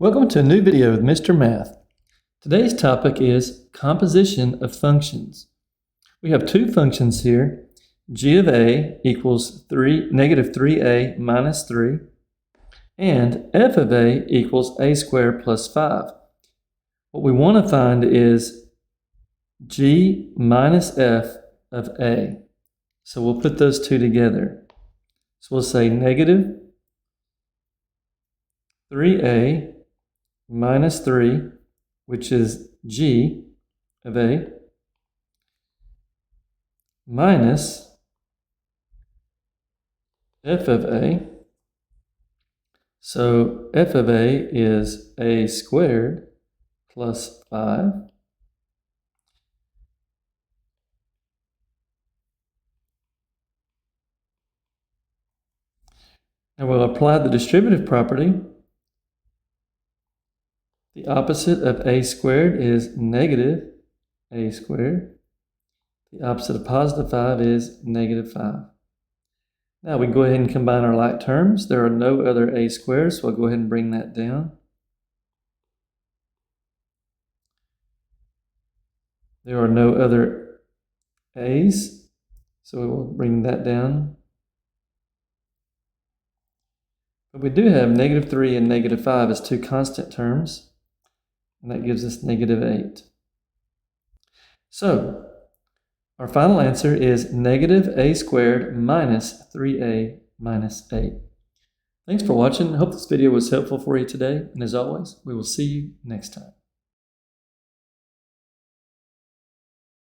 Welcome to a new video with Mr. Math. Today's topic is composition of functions. We have two functions here. G of A equals negative 3a minus 3, and f of a equals a squared plus 5. What we want to find is g minus f of a. So we'll put those two together. So we'll say negative 3a minus 3, which is g of a, minus f of a. So f of a is a squared plus 5. And we'll apply the distributive property. The opposite of a squared is negative a squared. The opposite of positive 5 is negative 5. Now we can go ahead and combine our like terms. There are no other a squares, so I'll go ahead and bring that down. There are no other a's, so we will bring that down. But we do have negative 3 and negative 5 as two constant terms. And that gives us negative 8. So, our final answer is negative a squared minus 3a minus 8. Thanks for watching. I hope this video was helpful for you today. And as always, we will see you next time.